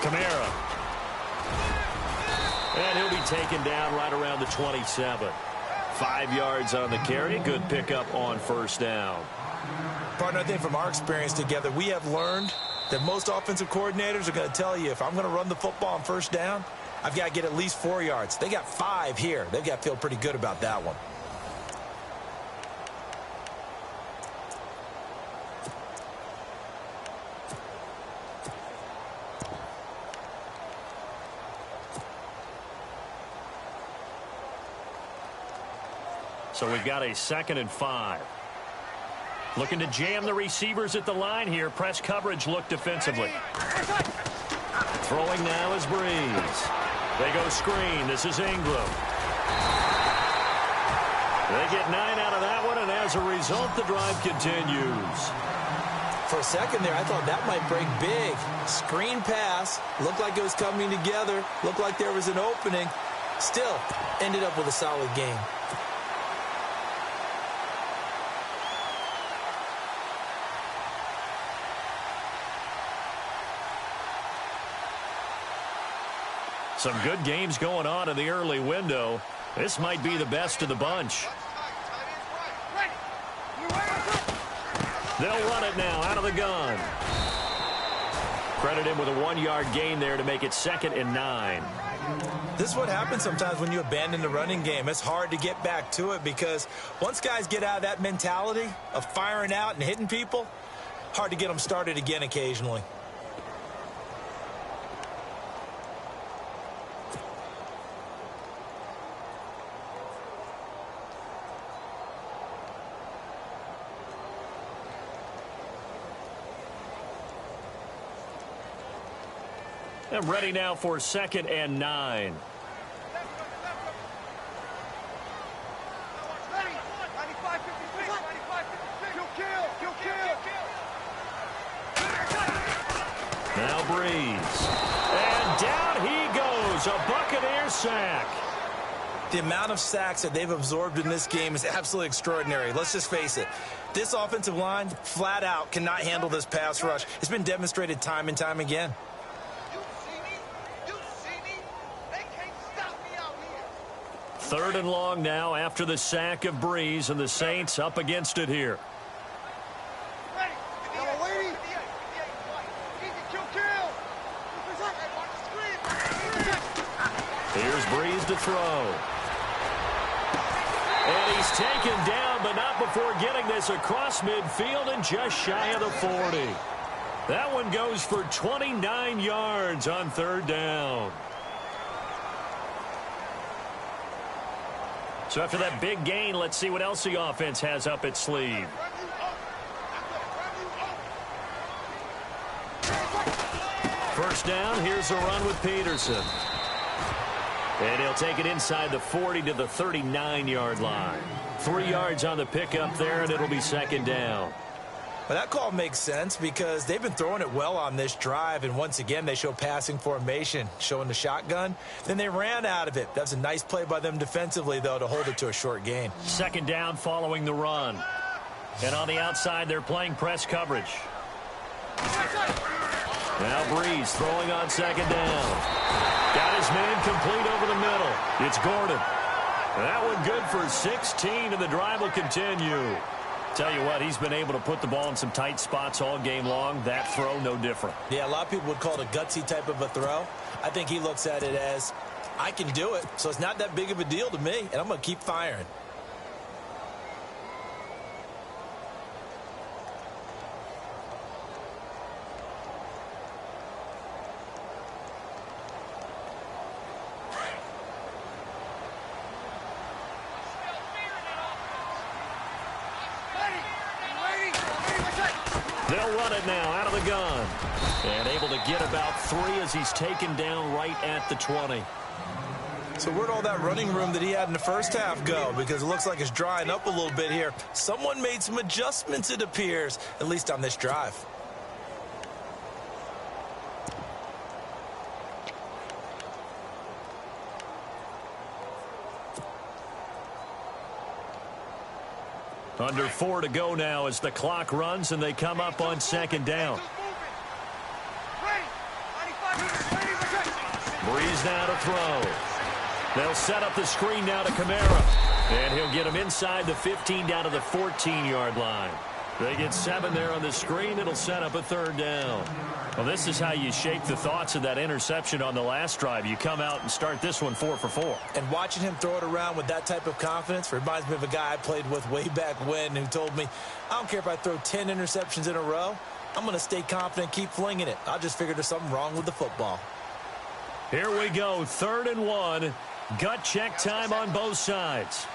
Kamara. And he'll be taken down right around the 27. 5 yards on the carry. Good pickup on first down. Partner, I think from our experience together, we have learned that most offensive coordinators are going to tell you, if I'm going to run the football on first down, I've got to get at least 4 yards. They got 5 here. They've got to feel pretty good about that one. So we've got a 2nd and 5. Looking to jam the receivers at the line here. Press coverage look defensively. Throwing now is Breeze. They go screen. This is Ingram. They get 9 out of that one, and as a result, the drive continues. For a second there, I thought that might break big. Screen pass. Looked like it was coming together. Looked like there was an opening. Still, ended up with a solid game. Some good games going on in the early window. This might be the best of the bunch. They'll run it now out of the gun. Credit him with a 1-yard gain there to make it 2nd and 9. This is what happens sometimes when you abandon the running game. It's hard to get back to it because once guys get out of that mentality of firing out and hitting people, hard to get them started again occasionally. And ready now for 2nd and 9. Now Breeze. And down he goes. A Buccaneer sack. The amount of sacks that they've absorbed in this game is absolutely extraordinary. Let's just face it. This offensive line, flat out, cannot handle this pass rush. It's been demonstrated time and time again. 3rd and long now after the sack of Breeze, and the Saints up against it here. Here's Breeze to throw. And he's taken down, but not before getting this across midfield and just shy of the 40. That one goes for 29 yards on 3rd down. So after that big gain, let's see what else the offense has up its sleeve. First down, here's a run with Peterson. And he'll take it inside the 40 to the 39-yard line. 3 yards on the pickup there, and it'll be 2nd down. Well, that call makes sense because they've been throwing it well on this drive, and once again they show passing formation, showing the shotgun. Then they ran out of it. That's a nice play by them defensively, though, to hold it to a short gain. 2nd down following the run. And on the outside, they're playing press coverage. Now Breeze throwing on 2nd down. Got his man complete over the middle. It's Gordon. That one good for 16, and the drive will continue. Tell you what, he's been able to put the ball in some tight spots all game long. That throw, no different. Yeah, a lot of people would call it a gutsy type of a throw. I think he looks at it as, I can do it, so it's not that big of a deal to me, and I'm going to keep firing. They'll run it now out of the gun. And able to get about 3 as he's taken down right at the 20. So where'd all that running room that he had in the first half go? Because it looks like it's drying up a little bit here. Someone made some adjustments, it appears, at least on this drive. Under 4 to go now as the clock runs and they come up on 2nd down. Breeze now to throw. They'll set up the screen now to Kamara. And he'll get him inside the 15 down to the 14-yard line. They get 7 there on the screen. It'll set up a 3rd down. Well, this is how you shake the thoughts of that interception on the last drive. You come out and start this one 4 for 4. And watching him throw it around with that type of confidence reminds me of a guy I played with way back when who told me, I don't care if I throw 10 interceptions in a row. I'm going to stay confident, keep flinging it. I just figured there's something wrong with the football. Here we go, 3rd and 1. Gut check time on both sides.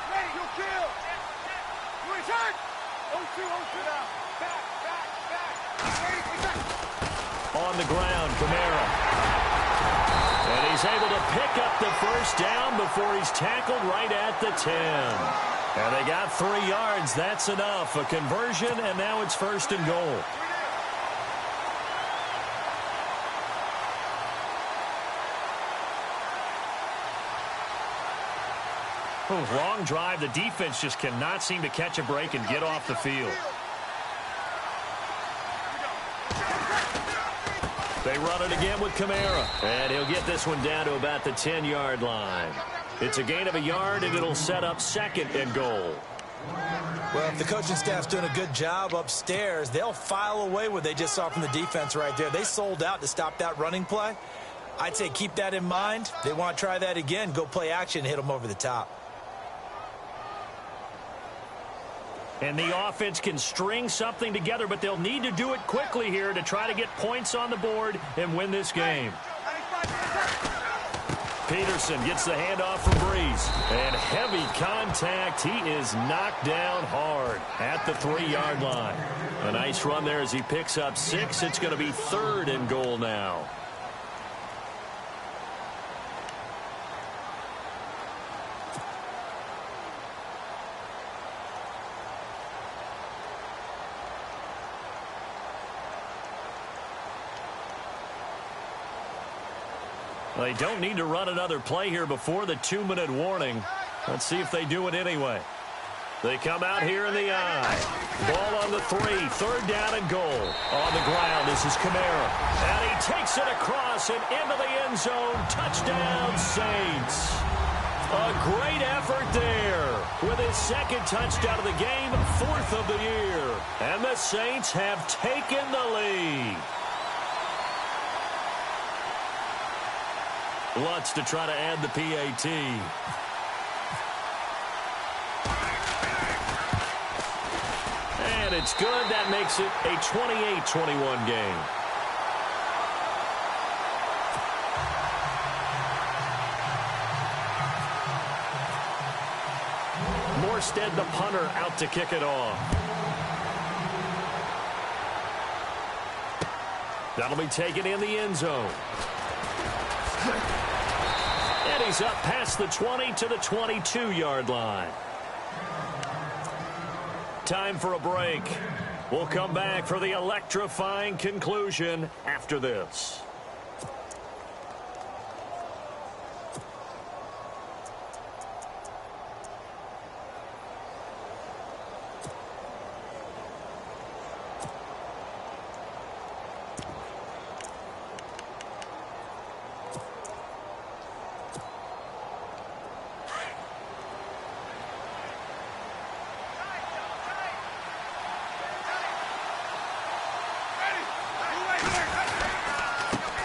Ready, you'll kill. You return. 0-2, 0-2 now. Back. On the ground, Kamara. And he's able to pick up the first down before he's tackled right at the 10. And they got 3 yards. That's enough. A conversion, and now it's 1st and goal. Long drive. The defense just cannot seem to catch a break and get off the field. They run it again with Kamara. And he'll get this one down to about the 10-yard line. It's a gain of a yard, and it'll set up 2nd and goal. Well, if the coaching staff's doing a good job upstairs, they'll file away what they just saw from the defense right there. They sold out to stop that running play. I'd say keep that in mind. They want to try that again. Go play action, hit them over the top. And the offense can string something together, but they'll need to do it quickly here to try to get points on the board and win this game. Peterson gets the handoff from Breeze. And heavy contact. He is knocked down hard at the 3-yard line. A nice run there as he picks up 6. It's going to be 3rd and goal now. They don't need to run another play here before the 2-minute warning. Let's see if they do it anyway. They come out here in the I. Ball on the 3. 3rd down and goal. On the ground, this is Kamara. And he takes it across and into the end zone. Touchdown, Saints. A great effort there with his 2nd touchdown of the game, 4th of the year. And the Saints have taken the lead. Lutz to try to add the PAT. And it's good. That makes it a 28-21 game. Morstead, the punter, out to kick it off. That'll be taken in the end zone. And he's up past the 20 to the 22-yard line. Time for a break. We'll come back for the electrifying conclusion after this.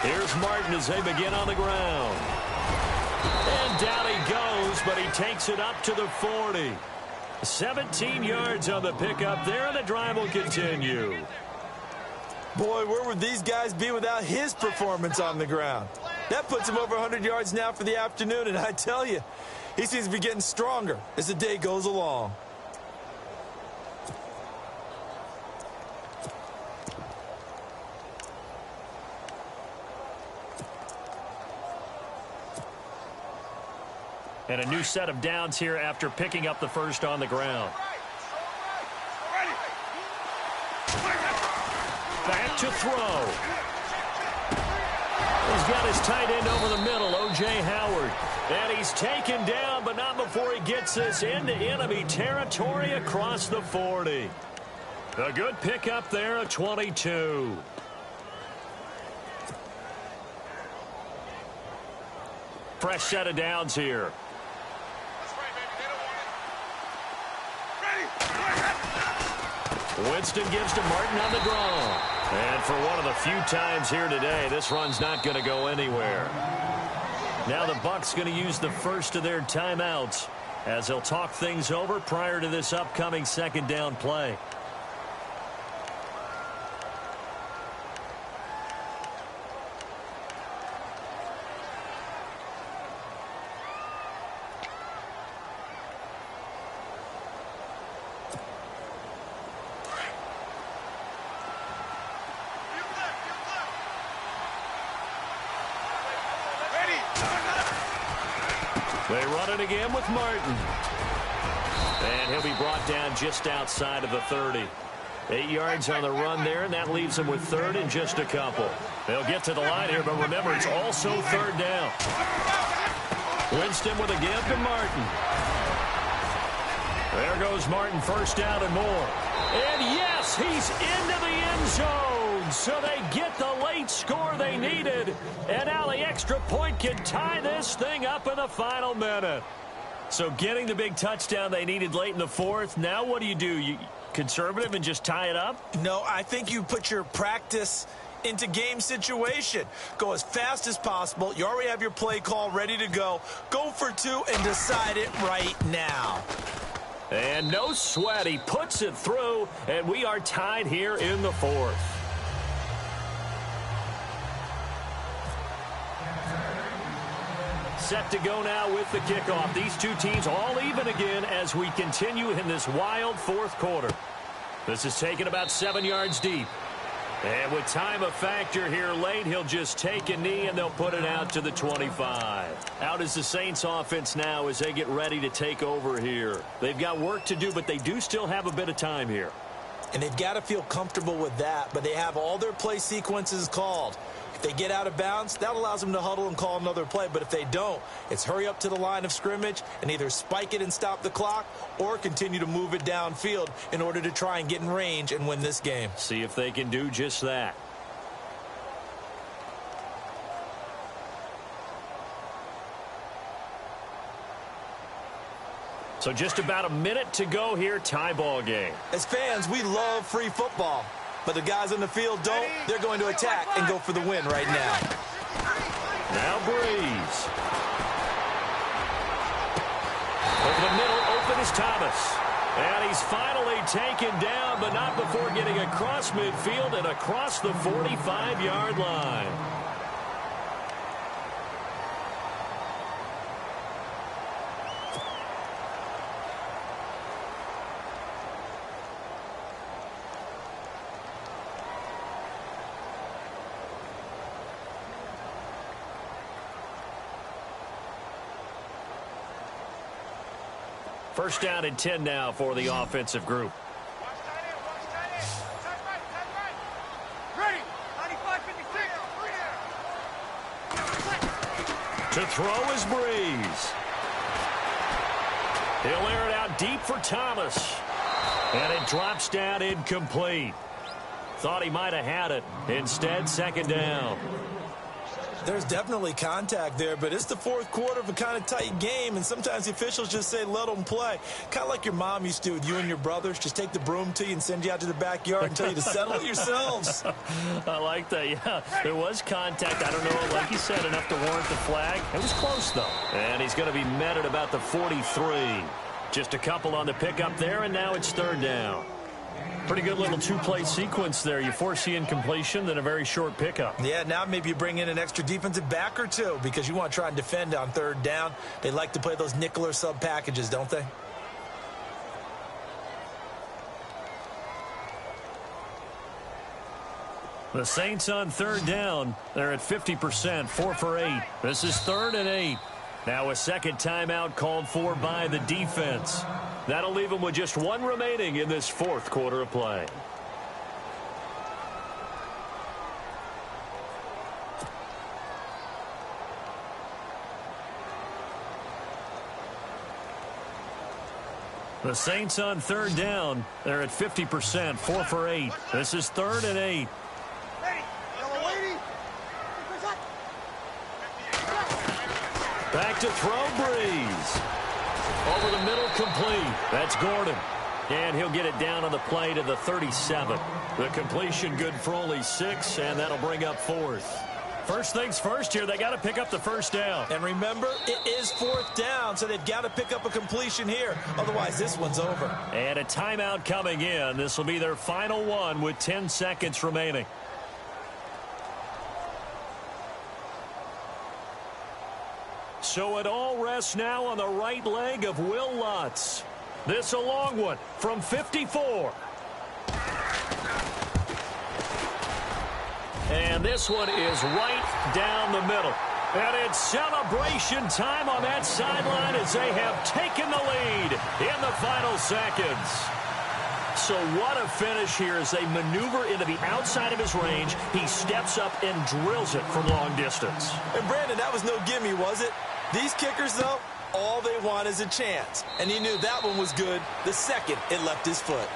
Here's Martin as they begin on the ground. And down he goes, but he takes it up to the 40. 17 yards on the pickup there, and the drive will continue. Boy, where would these guys be without his performance on the ground? That puts him over 100 yards now for the afternoon, and I tell you, he seems to be getting stronger as the day goes along. And a new set of downs here after picking up the first on the ground. Back to throw. He's got his tight end over the middle, O.J. Howard. And he's taken down, but not before he gets this into enemy territory across the 40. A good pickup there at 22. Fresh set of downs here. Winston gives to Martin on the draw. And for one of the few times here today, this run's not going to go anywhere. Now the Bucs going to use the first of their timeouts as they'll talk things over prior to this upcoming 2nd down play. They run it again with Martin. And he'll be brought down just outside of the 30. 8 yards on the run there, and that leaves them with 3rd and just a couple. They'll get to the line here, but remember, it's also 3rd down. Winston with a give to Martin. There goes Martin, 1st down and more. And yes, he's into the end zone. So they get the late score they needed. And now the extra point can tie this thing up in the final minute. So getting the big touchdown they needed late in the 4th. Now what do? You conservative and just tie it up? No, I think you put your practice into game situation. Go as fast as possible. You already have your play call ready to go. Go for 2 and decide it right now. And no sweat. He puts it through, and we are tied here in the 4th. Set to go now with the kickoff. These two teams all even again as we continue in this wild 4th quarter. This is taken about 7 yards deep. And with time a factor here late, he'll just take a knee and they'll put it out to the 25. Out is the Saints offense now as they get ready to take over here. They've got work to do, but they do still have a bit of time here. And they've got to feel comfortable with that, but they have all their play sequences called. If they get out of bounds, that allows them to huddle and call another play. But if they don't, it's hurry up to the line of scrimmage and either spike it and stop the clock or continue to move it downfield in order to try and get in range and win this game. See if they can do just that. So just about a minute to go here, tie ball game. As fans, we love free football. But the guys on the field don't. They're going to attack and go for the win right now. Now Breeze. Over the middle, open is Thomas. And he's finally taken down, but not before getting across midfield and across the 45-yard line. First down and 10 now for the offensive group. Ready. 95-56. To throw is Breeze. He'll air it out deep for Thomas. And it drops down incomplete. Thought he might have had it. Instead, second down. There's definitely contact there, but it's the fourth quarter of a kind of tight game, and sometimes the officials just say, let them play. Kind of like your mom used to with you and your brothers. Just take the broom to you and send you out to the backyard and tell you to settle it yourselves. I like that, yeah. There was contact. I don't know, like you said, enough to warrant the flag. It was close, though. And he's going to be met at about the 43. Just a couple on the pickup there, and now it's third down. Pretty good little two-play sequence there. You force the incompletion, then a very short pickup. Yeah, now maybe you bring in an extra defensive back or two because you want to try and defend on third down. They like to play those nickel or sub packages, don't they? The Saints on third down. They're at 50%, 4 for 8. This is 3rd and 8. Now a second timeout called for by the defense. That'll leave them with just one remaining in this fourth quarter of play. The Saints on third down. They're at 50%, 4 for 8. This is 3rd and 8. Back to throw, Breeze. Over the middle, complete. That's Gordon. And he'll get it down on the play to the 37. The completion good for only 6, and that'll bring up 4th. First things first here, they got to pick up the first down. And remember, it is 4th down, so they've got to pick up a completion here. Otherwise, this one's over. And a timeout coming in. This will be their final one with 10 seconds remaining. So it all rests now on the right leg of Will Lutz. This a long one from 54. And this one is right down the middle. And it's celebration time on that sideline as they have taken the lead in the final seconds. So what a finish here as they maneuver into the outside of his range. He steps up and drills it from long distance. And Brandon, that was no gimme, was it? These kickers, though, all they want is a chance. And he knew that one was good the second it left his foot.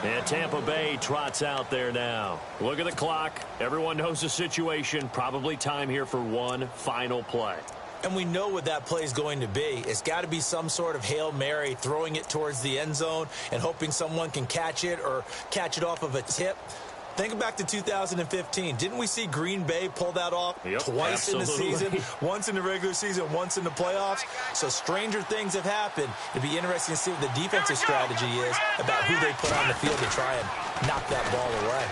And Tampa Bay trots out there now. Look at the clock. Everyone knows the situation. Probably time here for one final play. And we know what that play is going to be. It's got to be some sort of Hail Mary, throwing it towards the end zone and hoping someone can catch it or catch it off of a tip. Think back to 2015. Didn't we see Green Bay pull that off twice in the season? Once in the regular season, once in the playoffs. So stranger things have happened. It'd be interesting to see what the defensive strategy is about who they put on the field to try and knock that ball away.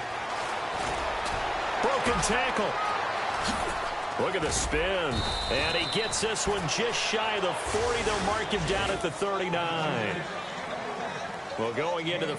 Broken tackle. Look at the spin. And he gets this one just shy of the 40. They'll mark him down at the 39. Well, going into the